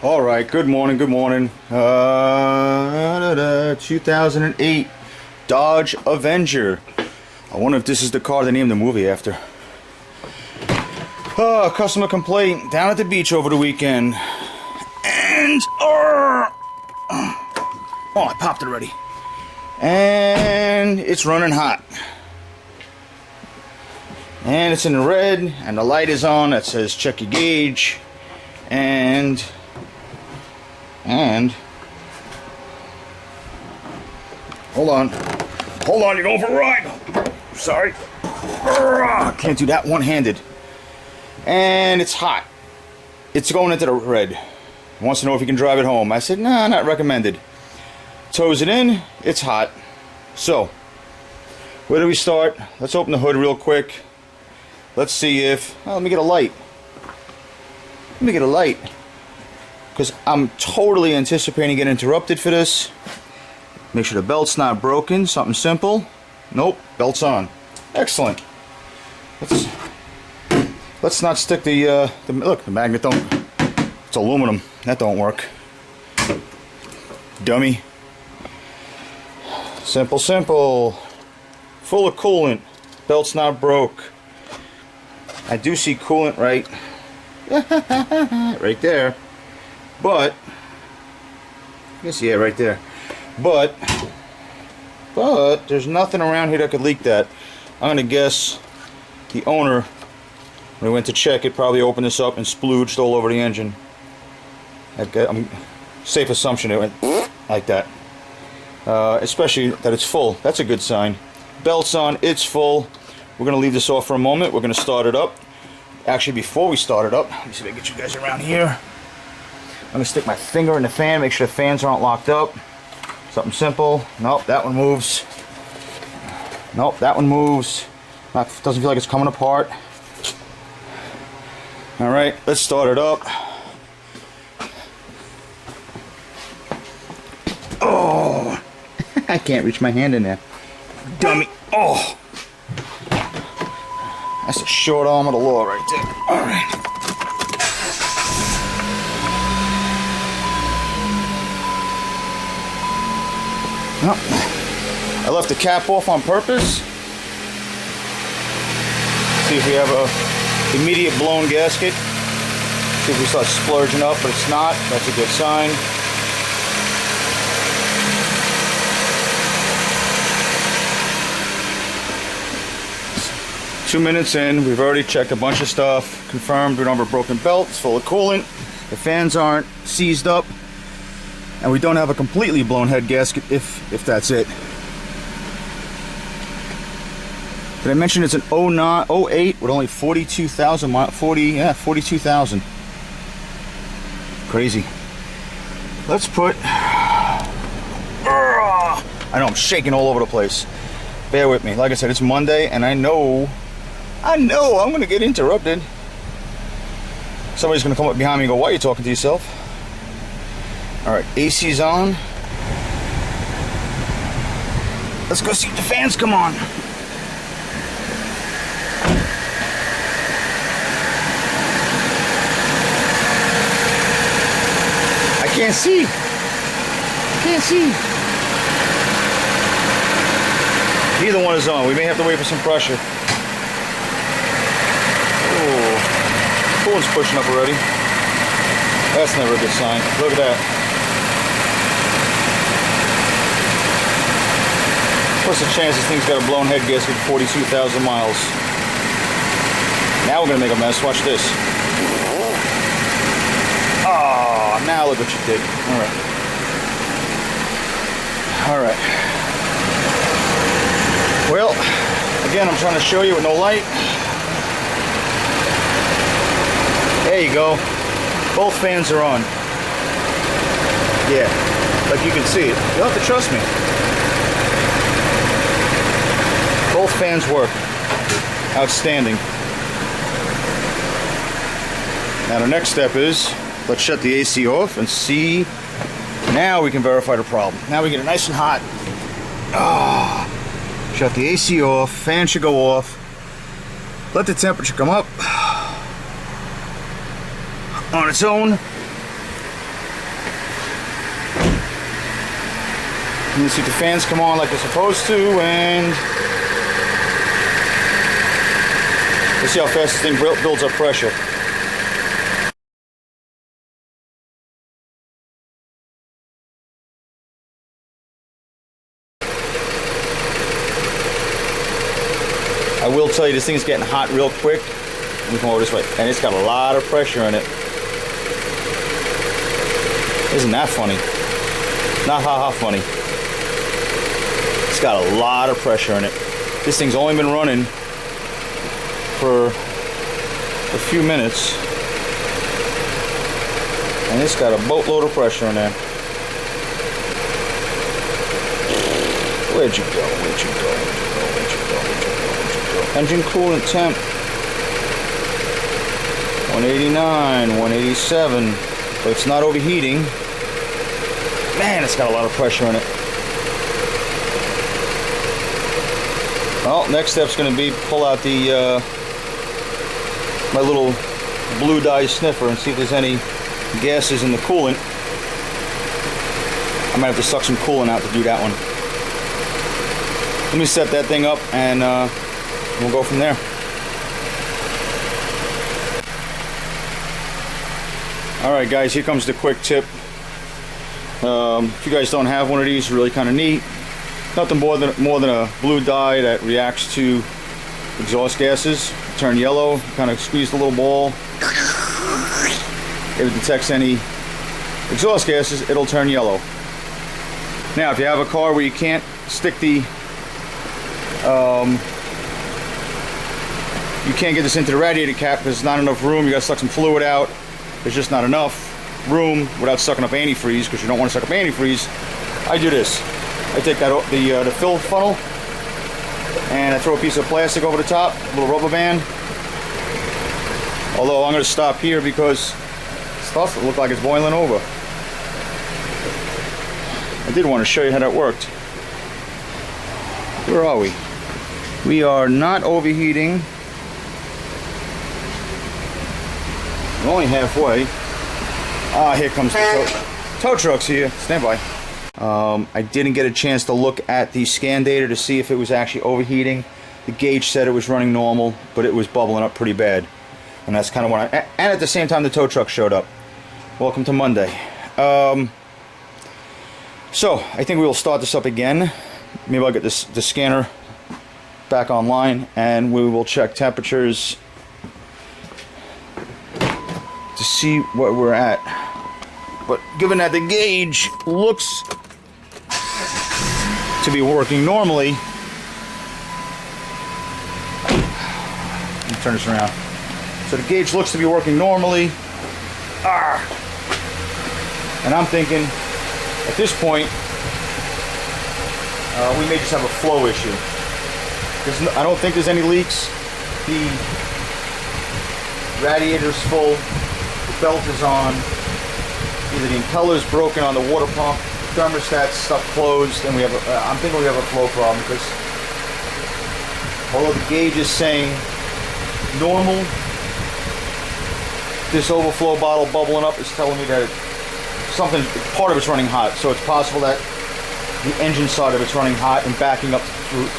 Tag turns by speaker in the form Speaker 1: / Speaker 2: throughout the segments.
Speaker 1: All right, good morning, good morning. 2008 Dodge Avenger. I wonder if this is the car they named the movie after. Customer complaint down at the beach over the weekend. And, oh, I popped it already. And it's running hot. And it's in the red, and the light is on that says check your gauge. And hold on, you're going for a ride. Sorry, can't do that one-handed. And it's hot. It's going into the red. Wants to know if he can drive it home. I said, nah, not recommended. Tows it in. It's hot. So, where do we start? Let's open the hood real quick. Let's see if. Oh, let me get a light. Because I'm totally anticipating getting interrupted for this. Make sure the belt's not broken. Something simple. Nope, belt's on. Excellent. Let's not stick the look, the magnet don't. It's aluminum. That don't work. Dummy. Simple. Full of coolant. Belt's not broke. I do see coolant right there. But I guess, yeah, right there. But there's nothing around here that could leak that. I'm gonna guess the owner, when he went to check it, probably opened this up and splooged all over the engine. I'm safe assumption it went like that. Especially that it's full. That's a good sign. Belt's on. It's full. We're gonna leave this off for a moment. We're gonna start it up. Actually, before we start it up, let me see if I can get you guys around here. I'm gonna stick my finger in the fan, make sure the fans aren't locked up. Something simple. Nope, that one moves. Nope, that one moves. Doesn't feel like it's coming apart. All right, let's start it up. Oh, I can't reach my hand in there. Dummy. Oh, that's a short arm of the law right there. All right. Well, I left the cap off on purpose. See if we have a immediate blown gasket. See if we start splurging up, but it's not. That's a good sign. Two minutes in, we've already checked a bunch of stuff. Confirmed we don't have a broken belt. It's full of coolant. The fans aren't seized up. And we don't have a completely blown head gasket, if that's it. Did I mention it's an 08 with only 42,000 miles? 42,000. Crazy. Let's put. I know I'm shaking all over the place. Bear with me. Like I said, it's Monday, and I know I'm gonna get interrupted. Somebody's gonna come up behind me and go, "Why are you talking to yourself?" All right, AC's on. Let's go see if the fans come on. I can't see. Neither one is on. We may have to wait for some pressure. Oh, coolant's pushing up already. That's never a good sign. Look at that. What's the chance this thing's got a blown head gasket at 42,000 miles? Now we're gonna make a mess. Watch this. Oh, now look what you did. All right. Well, again, I'm trying to show you with no light. There you go. Both fans are on. Yeah, like you can see it. You'll have to trust me. Both fans work. Outstanding. Now the next step is, let's shut the AC off and see. Now we can verify the problem. Now we get it nice and hot. Shut the AC off, fan should go off. Let the temperature come up on its own. And you see the fans come on like they're supposed to, and let's see how fast this thing builds up pressure. I will tell you, this thing's getting hot real quick. Let me come over this way. And it's got a lot of pressure in it. Isn't that funny? Not ha-ha funny. It's got a lot of pressure in it. This thing's only been running for a few minutes. And it's got a boatload of pressure in there. Where'd you go? Where'd you go? Where'd you go? Where'd you go? Where'd you go? Engine coolant temp 189, 187, but it's not overheating. Man, it's got a lot of pressure in it. Well, next step's going to be pull out the my little blue dye sniffer and see if there's any gases in the coolant. I might have to suck some coolant out to do that one. Let me set that thing up and we'll go from there. Alright guys, here comes the quick tip. If you guys don't have one of these, really kind of neat. Nothing more than a blue dye that reacts to exhaust gases. Turn yellow, kind of squeeze the little ball. If it detects any exhaust gases, it'll turn yellow. Now if you have a car where you can't stick the you can't get this into the radiator cap because there's not enough room. You got to suck some fluid out. There's just not enough room without sucking up antifreeze, because you don't want to suck up antifreeze. I do this. I take that the fill funnel and I throw a piece of plastic over the top, a little rubber band. Although I'm going to stop here because it starts to look like it's boiling over. I did want to show you how that worked. Where are we? We are not overheating. We're only halfway. Ah, here comes the tow truck's here. Stand by. I didn't get a chance to look at the scan data to see if it was actually overheating. The gauge said it was running normal, but it was bubbling up pretty bad. And that's kind of when and at the same time the tow truck showed up. Welcome to Monday. So I think we will start this up again. Maybe I'll get the scanner back online and we will check temperatures to see what we're at. But given that the gauge looks to be working normally, let me turn this around. So the gauge looks to be working normally. And I'm thinking at this point we may just have a flow issue. I don't think there's any leaks. The radiator's full. The belt is on. Either the impeller's broken on the water pump, thermostat's stuck closed, and we have I'm thinking we have a flow problem because although the gauge is saying normal, this overflow bottle bubbling up is telling me that part of it's running hot. So it's possible that the engine side of it's running hot and backing up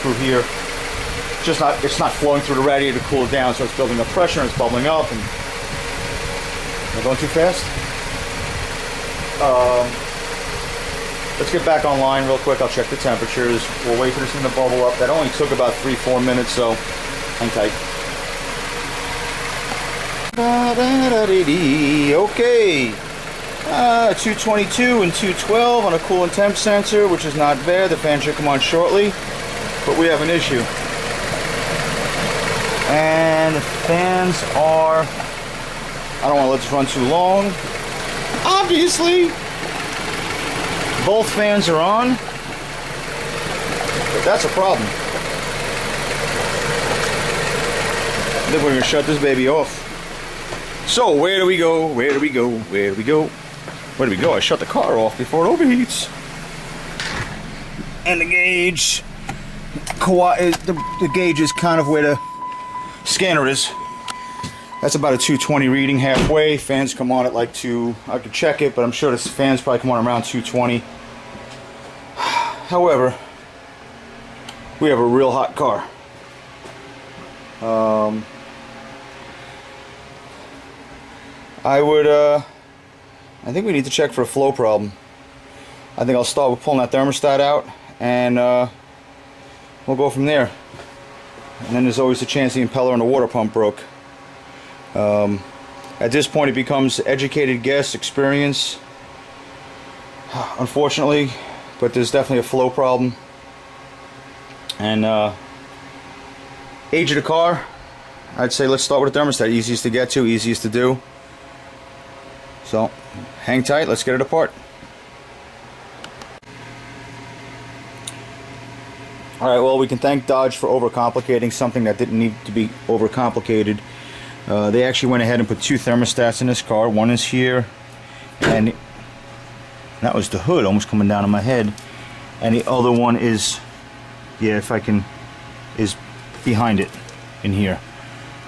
Speaker 1: through here. It's not flowing through the radiator to cool it down, so it's building up pressure and it's bubbling up. And am I going too fast? Let's get back online real quick. I'll check the temperatures. We'll wait for this thing to bubble up. That only took about 3-4 minutes, so hang tight. Okay. 222 and 212 on a coolant temp sensor, which is not bad. The fan should come on shortly, but we have an issue. And the fans are, I don't want to let this run too long. Obviously, both fans are on, but that's a problem. I think we're going to shut this baby off. So, where do we go? Where do we go? Where do we go? Where do we go? I shut the car off before it overheats. And the gauge, the gauge is kind of where the scanner is. That's about a 220 reading halfway. Fans come on at like I could check it, but I'm sure this fans probably come on around 220. However, we have a real hot car. I think we need to check for a flow problem. I think I'll start with pulling that thermostat out, and we'll go from there. And then there's always a chance the impeller and the water pump broke. At this point, it becomes educated guess, experience, unfortunately, but there's definitely a flow problem. And age of the car, I'd say let's start with the thermostat. Easiest to get to, easiest to do. So hang tight, let's get it apart. Alright, well, we can thank Dodge for overcomplicating something that didn't need to be overcomplicated. They actually went ahead and put two thermostats in this car. One is here, and that was the hood almost coming down on my head. And the other one is, yeah, if I can, is behind it in here.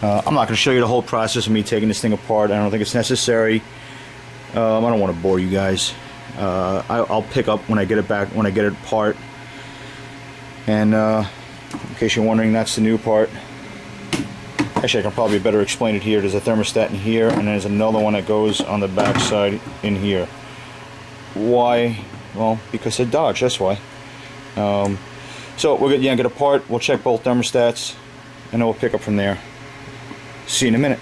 Speaker 1: I'm not going to show you the whole process of me taking this thing apart. I don't think it's necessary. I don't want to bore you guys. I'll pick up when I get it back, when I get it apart. And in case you're wondering, that's the new part. Actually, I can probably better explain it here. There's a thermostat in here, and there's another one that goes on the back side in here. Why? Well, because of Dodge, that's why. So we're going to yank it apart. We'll check both thermostats, and then we'll pick up from there. See you in a minute.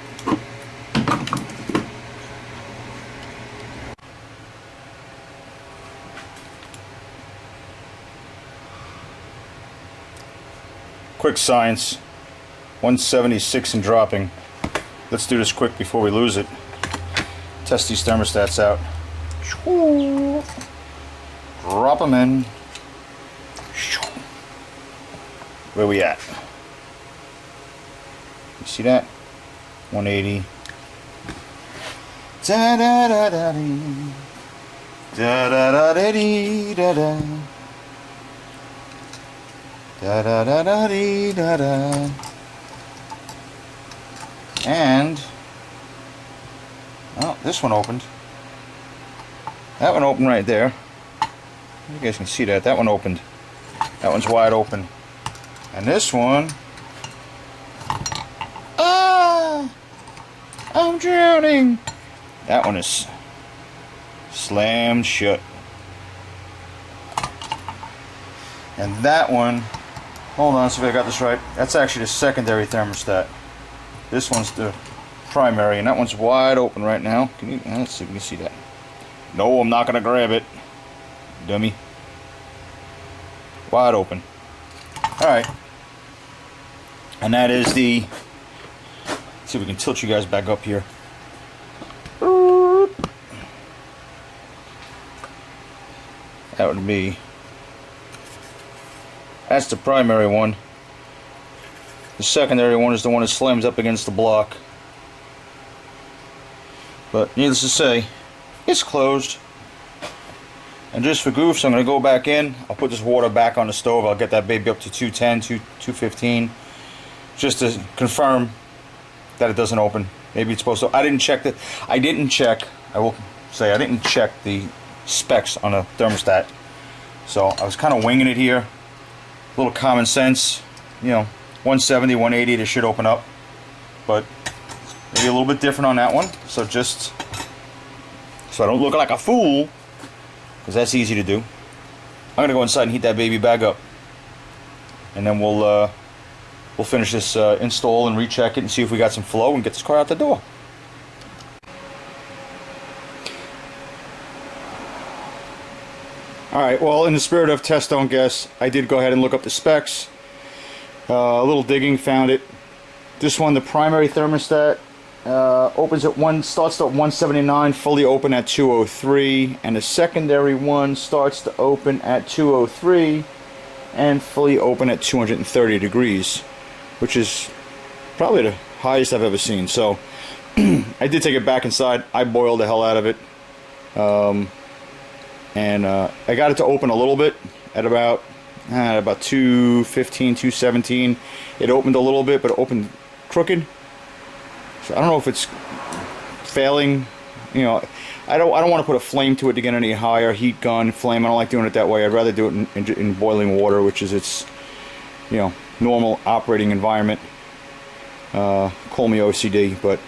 Speaker 1: Quick science, 176 and dropping. Let's do this quick before we lose it. Test these thermostats out. Drop them in. Where we at? You see that? 180. Da da da da dee. Da da da da dee da da. Da da da da dee da da. And oh, this one opened. That one opened right there. You guys can see that. That one opened. That one's wide open. And this one, ah, I'm drowning. That one is slammed shut. And that one, hold on, see if I got this right. That's actually the secondary thermostat. This one's the primary, and that one's wide open right now. Can you? Let's see if we can see that. No, I'm not gonna grab it, dummy. Wide open. All right, and that is the. Let's see if we can tilt you guys back up here. That would be. That's the primary one. The secondary one is the one that slams up against the block. But needless to say, it's closed. And just for goofs, I'm going to go back in. I'll put this water back on the stove. I'll get that baby up to 210, 215. Just to confirm that it doesn't open. Maybe it's supposed to. I didn't check. I will say, I didn't check the specs on the thermostat. So I was kind of winging it here. A little common sense, you know, 170, 180, this should open up, but maybe a little bit different on that one. So just so I don't look like a fool, because that's easy to do, I'm gonna go inside and heat that baby back up, and then we'll finish this install and recheck it and see if we got some flow and get this car out the door. Alright, well, in the spirit of test don't guess, I did go ahead and look up the specs. A little digging, found it. This one, the primary thermostat, opens at starts at 179, fully open at 203, and the secondary one starts to open at 203 and fully open at 230 degrees, which is probably the highest I've ever seen. So I did take it back inside. I boiled the hell out of it. And I got it to open a little bit at about 215, 217. It opened a little bit, but it opened crooked. So I don't know if it's failing you know, I don't want to put a flame to it to get any higher, heat gun, flame. I don't like doing it that way. I'd rather do it in boiling water, which is its, you know, normal operating environment. Call me OCD, but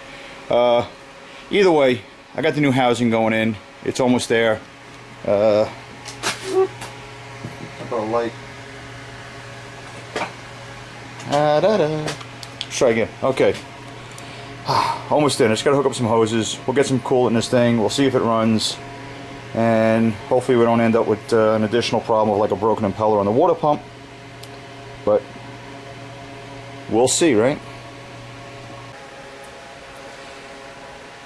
Speaker 1: either way, I got the new housing going in. It's almost there. I've got a light. Let's try again. Okay. Almost in. I just got to hook up some hoses. We'll get some coolant in this thing. We'll see if it runs. And hopefully we don't end up with an additional problem of like a broken impeller on the water pump. But we'll see, right?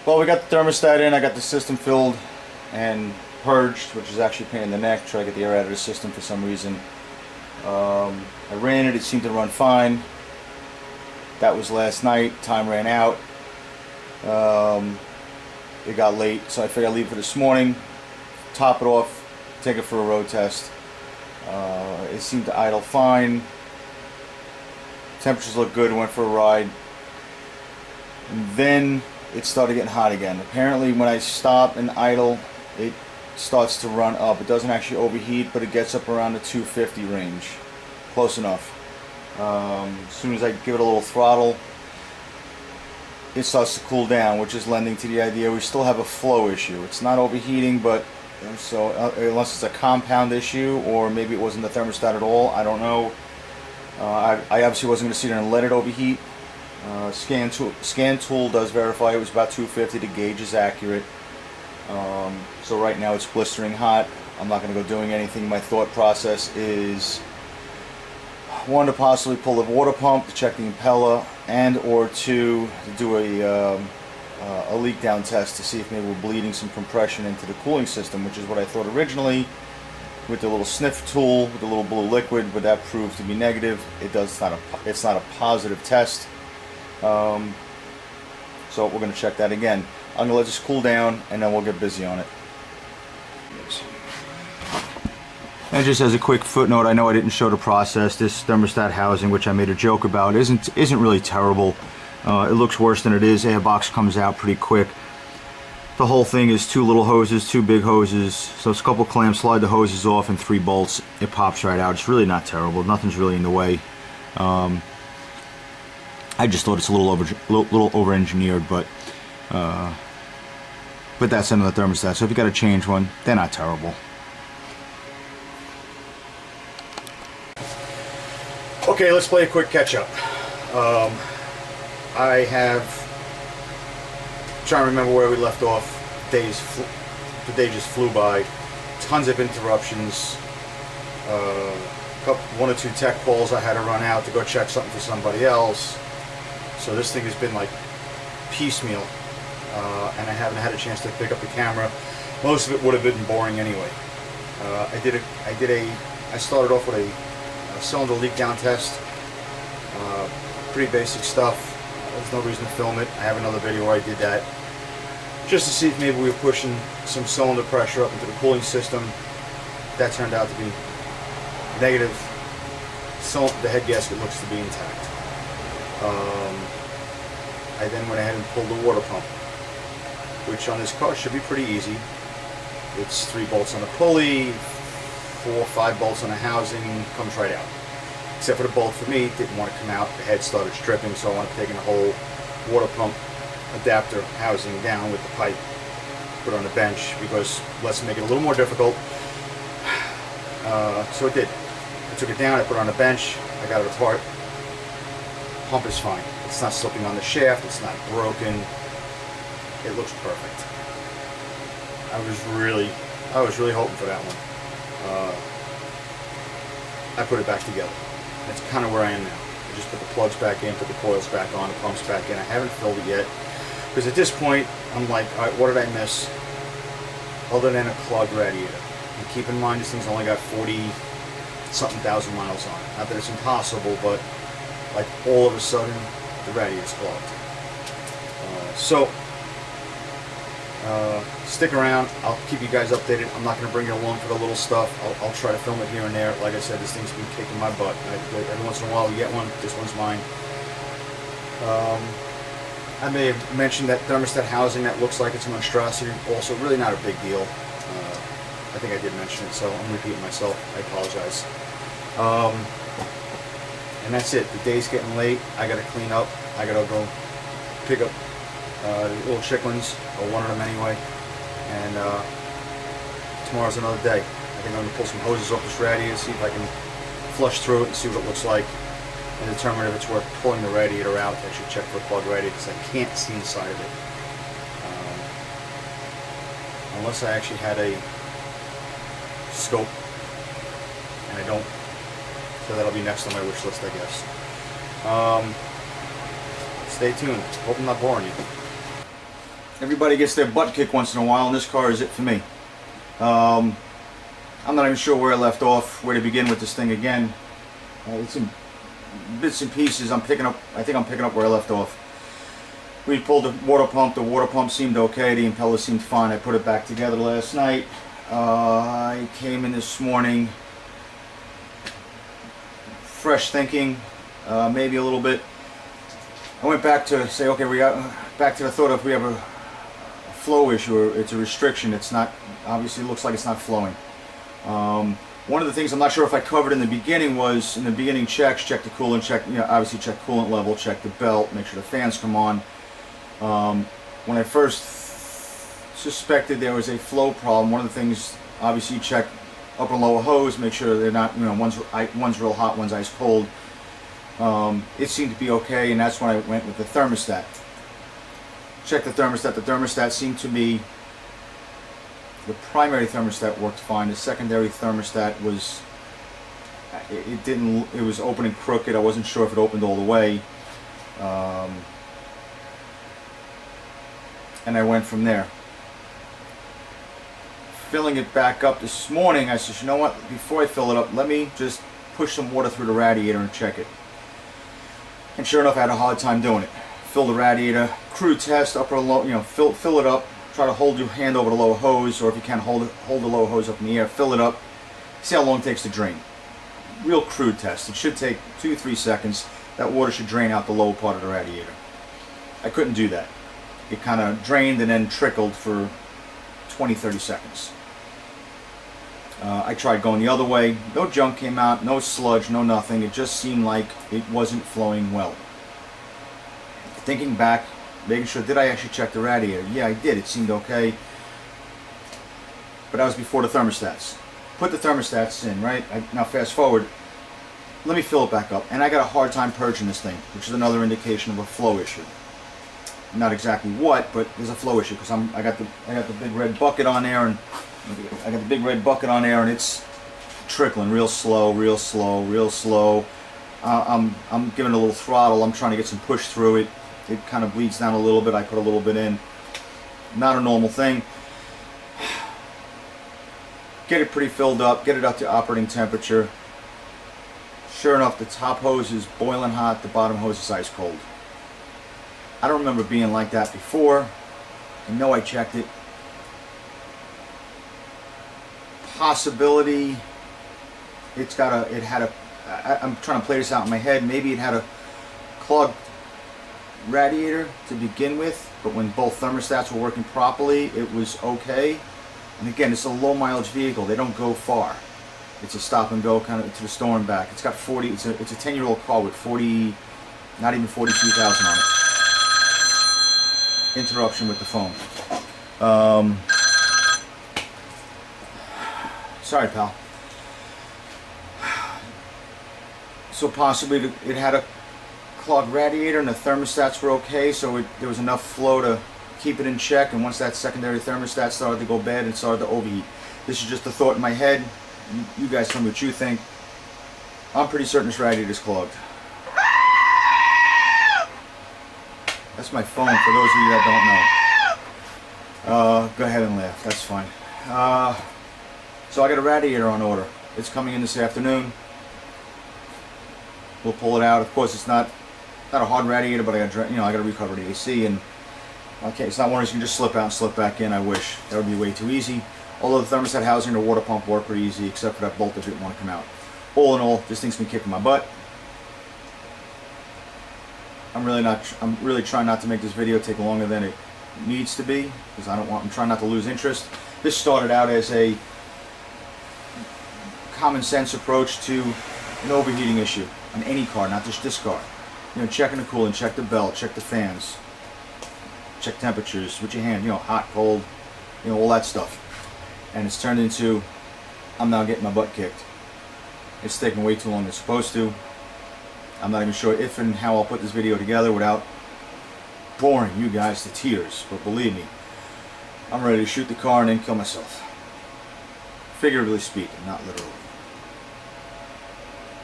Speaker 1: Well, we got the thermostat in. I got the system filled and purged, which is actually a pain in the neck. Try to get the air out of the system for some reason. I ran it. It seemed to run fine. That was last night. Time ran out. It got late, so I figured I'd leave for this morning, top it off, take it for a road test. It seemed to idle fine. Temperatures look good. Went for a ride. And then it started getting hot again. Apparently when I stop and idle, it starts to run up. It doesn't actually overheat, but it gets up around the 250 range. Close enough. As soon as I give it a little throttle, it starts to cool down, which is lending to the idea we still have a flow issue. It's not overheating, but so unless it's a compound issue, or maybe it wasn't the thermostat at all, I don't know. I obviously wasn't going to sit there and let it overheat. Scan tool does verify it was about 250. The gauge is accurate. So right now it's blistering hot. I'm not going to go doing anything. My thought process is, one, to possibly pull the water pump to check the impeller, and or two, to do a leak down test to see if maybe we're bleeding some compression into the cooling system, which is what I thought originally with the little sniff tool with the little blue liquid, but that proved to be negative. It's not a positive test. So we're going to check that again. I'm going to let this cool down and then we'll get busy on it. And just as a quick footnote, I know I didn't show the process. This thermostat housing, which I made a joke about, isn't really terrible. It looks worse than it is. Air box comes out pretty quick. The whole thing is 2 little hoses, 2 big hoses. So it's a couple clamps, slide the hoses off, and 3 bolts. It pops right out. It's really not terrible. Nothing's really in the way. I just thought it's a little over-engineered, but that's under the thermostat. So if you got to change one, they're not terrible. Okay, let's play a quick catch-up. I have trying to remember where we left off. The day just flew by. Tons of interruptions. 1 or 2 tech calls I had to run out to go check something for somebody else. So this thing has been like piecemeal, and I haven't had a chance to pick up the camera. Most of it would have been boring anyway. I started off with a cylinder leak down test. Pretty basic stuff. There's no reason to film it. I have another video where I did that, just to see if maybe we were pushing some cylinder pressure up into the cooling system. That turned out to be negative. So the head gasket looks to be intact. I then went ahead and pulled the water pump, which on this car should be pretty easy. It's 3 bolts on the pulley, 4 or 5 bolts on the housing, comes right out. Except for the bolt for me, didn't want to come out. The head started stripping, so I wanted to take the whole water pump adapter housing down with the pipe, put it on the bench, because let's make it a little more difficult. So it did. I took it down, I put it on the bench, I got it apart. Pump is fine. It's not slipping on the shaft, it's not broken. It looks perfect. I was really hoping for that one. I put it back together. That's kind of where I am now. I just put the plugs back in, put the coils back on, the pumps back in. I haven't filled it yet, because at this point I'm like, all right, what did I miss other than a clogged radiator? And keep in mind, this thing's only got 40-something thousand miles on it. Not that it's impossible, but like all of a sudden the radiator's clogged. Stick around. I'll keep you guys updated. I'm not going to bring you along for the little stuff. I'll try to film it here and there. Like I said, this thing's been kicking my butt. Every once in a while you get one. This one's mine. I may have mentioned that thermostat housing that looks like it's a monstrosity. Also, really not a big deal. I think I did mention it, so I'm repeating myself. I apologize. And that's it. The day's getting late. I gotta clean up. I gotta go pick up the little chicklins, or one of them anyway. And tomorrow's another day. I think I'm gonna pull some hoses off this radiator, see if I can flush through it and see what it looks like, and determine if it's worth pulling the radiator out. I should check for a clogged radiator because I can't see inside of it. Unless I actually had a scope, and I don't. So that'll be next on my wish list, I guess. Stay tuned. Hope I'm not boring you. Everybody gets their butt kicked once in a while, and this car is it for me. I'm not even sure where I left off, where to begin with this thing again. It's in bits and pieces. I think I'm picking up where I left off. We pulled the water pump. The water pump seemed okay. The impeller seemed fine. I put it back together last night. I came in this morning fresh thinking, maybe a little bit. I went back to say, okay, we got back to the thought of if we have a flow issue or it's a restriction. It's not, obviously it looks like it's not flowing. One of the things I'm not sure if I covered in the beginning was, in the beginning checks, check the coolant, obviously check coolant level, check the belt, make sure the fans come on. When I first suspected there was a flow problem, one of the things, obviously you check upper and lower hose, make sure they're not, one's real hot, one's ice cold. It seemed to be okay, and that's when I went with the thermostat. Check the thermostat. The thermostat seemed to me, the primary thermostat worked fine. The secondary thermostat was, it was opening crooked. I wasn't sure if it opened all the way. And I went from there. Filling it back up this morning, I said, you know what, before I fill it up, let me just push some water through the radiator and check it. And sure enough, I had a hard time doing it. Fill the radiator, crude test, upper and low, fill it up, try to hold your hand over the lower hose, or if you can't hold the lower hose up in the air, fill it up, see how long it takes to drain. Real crude test. It should take 2-3 seconds. That water should drain out the lower part of the radiator. I couldn't do that. It kind of drained and then trickled for 20-30 seconds. I tried going the other way. No junk came out, no sludge, no nothing. It just seemed like it wasn't flowing well. Thinking back, making sure, did I actually check the radiator? Yeah, I did. It seemed okay. But that was before the thermostats. Put the thermostats in, right? Now fast forward. Let me fill it back up. And I got a hard time purging this thing, which is another indication of a flow issue. Not exactly what, but there's a flow issue because I got the big red bucket on there, and it's trickling real slow, real slow, real slow. I'm giving it a little throttle. I'm trying to get some push through it. It kind of bleeds down a little bit. I put a little bit in. Not a normal thing. Get it pretty filled up. Get it up to operating temperature. Sure enough, the top hose is boiling hot. The bottom hose is ice cold. I don't remember being like that before. I know I checked it. Possibility. I'm trying to play this out in my head. Maybe it had a clogged radiator to begin with, but when both thermostats were working properly, it was okay. And again, it's a low mileage vehicle. They don't go far. It's a stop and go kind of to the store and back. It's got 40. It's a 10-year-old car with 40, not even 42,000 on it. Interruption with the phone. Sorry, pal. So possibly it had a clogged radiator and the thermostats were okay, so there was enough flow to keep it in check, and once that secondary thermostat started to go bad, it started to overheat. This is just a thought in my head. You guys tell me what you think. I'm pretty certain this radiator is clogged. That's my phone, for those of you that don't know. Go ahead and laugh, that's fine. So I got a radiator on order. It's coming in this afternoon. We'll pull it out. Of course, it's not a hard radiator, but I got to recover the AC, and okay, it's not one you can just slip out and slip back in. I wish that would be way too easy. Although the thermostat housing and the water pump work pretty easy, except for that bolt that didn't want to come out. All in all, this thing's been kicking my butt. I'm really trying not to make this video take longer than it needs to be, because I'm trying not to lose interest. This started out as a common sense approach to an overheating issue on any car, not just this car. You know, checking the coolant, check the belt, check the fans, check temperatures with your hand, you know, hot, cold, you know, all that stuff. And it's turned into, I'm now getting my butt kicked. It's taking way too long than it's supposed to. I'm not even sure if and how I'll put this video together without boring you guys to tears, but believe me, I'm ready to shoot the car and then kill myself. Figuratively speaking, not literally.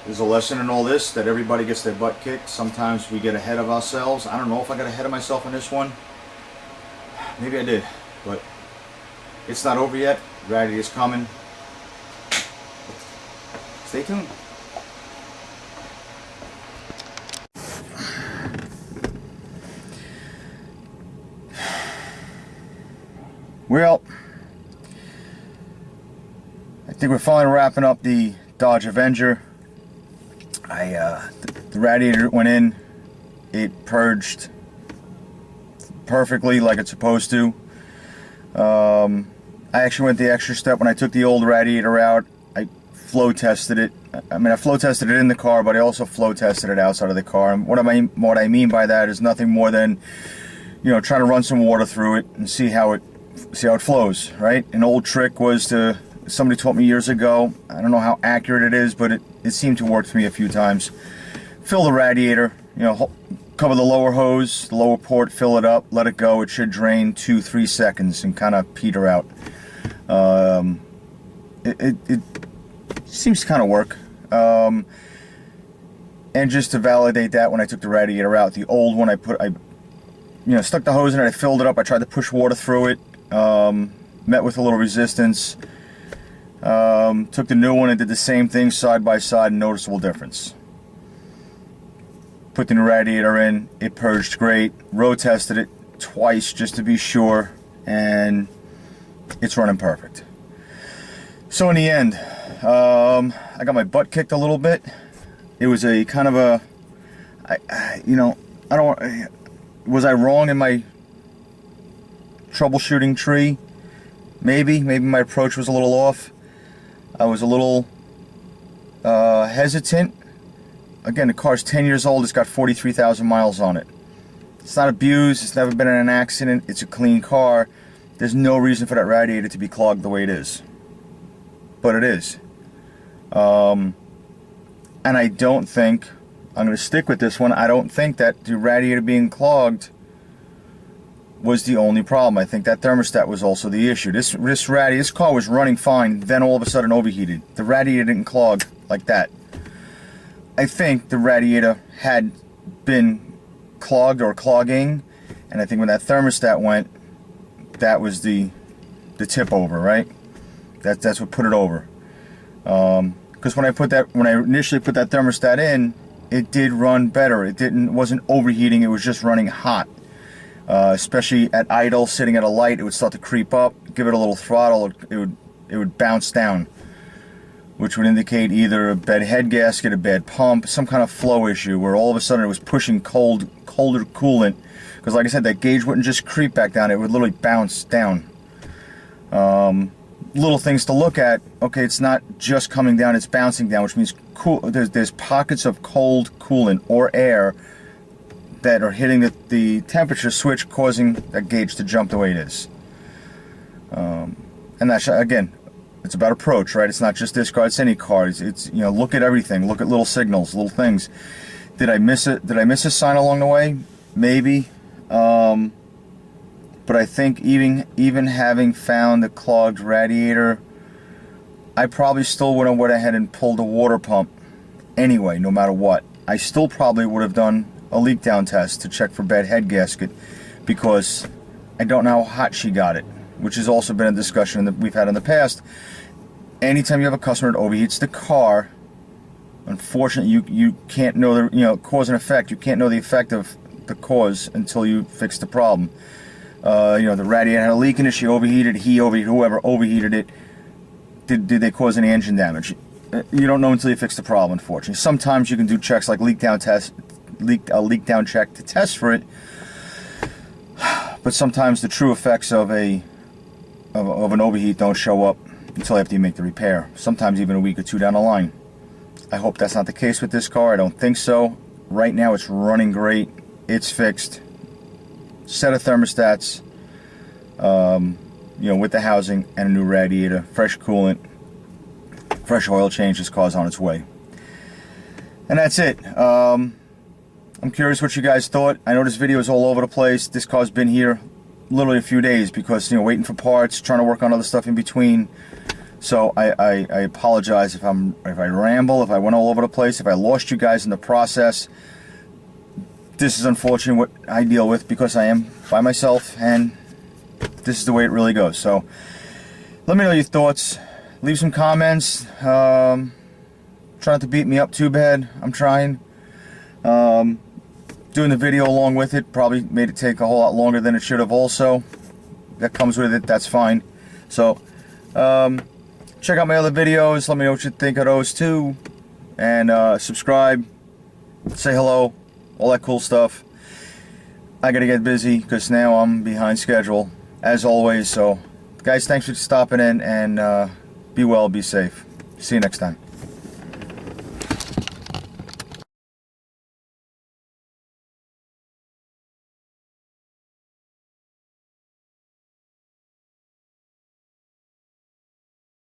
Speaker 1: There's a lesson in all this, that everybody gets their butt kicked. Sometimes we get ahead of ourselves. I don't know if I got ahead of myself on this one. Maybe I did, but it's not over yet. Radiator is coming. Stay tuned. Well, I think we're finally wrapping up the Dodge Avenger. The radiator went in. It purged perfectly like it's supposed to. I actually went the extra step when I took the old radiator out. I flow tested it. I mean, I flow tested it in the car, but I also flow tested it outside of the car. And what I mean by that is nothing more than, you know, trying to run some water through it and see how it flows, right? An old trick was to, somebody taught me years ago, I don't know how accurate it is, but it seemed to work for me a few times. Fill the radiator, you know, cover the lower hose, the lower port, fill it up, let it go. It should drain 2-3 seconds and kind of peter out. It seems to kind of work. And just to validate that, when I took the radiator out, the old one, I stuck the hose in it, I filled it up, I tried to push water through it, met with a little resistance. Took the new one and did the same thing side by side, noticeable difference. Put the new radiator in, it purged great. Road tested it twice just to be sure, and it's running perfect. So in the end, I got my butt kicked a little bit. It was a kind of a, was I wrong in my troubleshooting tree? Maybe my approach was a little off. I was a little hesitant. Again, the car's 10 years old. It's got 43,000 miles on it. It's not abused. It's never been in an accident. It's a clean car. There's no reason for that radiator to be clogged the way it is. But it is. And I don't think, I'm going to stick with this one, I don't think that the radiator being clogged was the only problem. I think that thermostat was also the issue. This car was running fine, then all of a sudden overheated. The radiator didn't clog like that. I think the radiator had been clogged or clogging, and I think when that thermostat went, that was the tip over, right? That's what put it over. Because when I initially put that thermostat in, it did run better. It wasn't overheating. It was just running hot. Especially at idle, sitting at a light, it would start to creep up. Give it a little throttle, it would bounce down, which would indicate either a bad head gasket, a bad pump, some kind of flow issue where all of a sudden it was pushing colder coolant. Because like I said, that gauge wouldn't just creep back down; it would literally bounce down. Little things to look at. Okay, it's not just coming down; it's bouncing down, which means there's pockets of cold coolant or air that are hitting the temperature switch, causing that gauge to jump the way it is. And that's, again, it's about approach, right? It's not just this car, it's any car. It's look at everything, look at little signals, little things. Did I miss it? Did I miss a sign along the way? Maybe. But I think even having found the clogged radiator, I probably still would have went ahead and pulled the water pump anyway, no matter what. I still probably would have done a leak down test to check for bad head gasket, because I don't know how hot she got it, which has also been a discussion that we've had in the past. Anytime you have a customer that overheats the car, unfortunately you can't know the cause and effect. You can't know the effect of the cause until you fix the problem. The radiator had a leak in it, she overheated, whoever overheated it, did they cause any engine damage? You don't know until you fix the problem, unfortunately. Sometimes you can do checks like leak down test a leak down check to test for it. But sometimes the true effects of an overheat don't show up until after you make the repair. Sometimes even a week or two down the line. I hope that's not the case with this car. I don't think so. Right now it's running great. It's fixed. Set of thermostats, you know, with the housing and a new radiator, fresh coolant, fresh oil change. This car's on its way. And that's it. I'm curious what you guys thought. I know this video is all over the place. This car's been here literally a few days because, you know, waiting for parts, trying to work on other stuff in between. So I apologize if I ramble, if I went all over the place, if I lost you guys in the process. This is unfortunate what I deal with because I am by myself, and this is the way it really goes. So let me know your thoughts. Leave some comments. Try not to beat me up too bad. I'm trying. Doing the video along with it probably made it take a whole lot longer than it should have also. That comes with it. That's fine. So check out my other videos. Let me know what you think of those too. And subscribe. Say hello. All that cool stuff. I gotta get busy because now I'm behind schedule as always. So guys, thanks for stopping in, and be well, be safe. See you next time.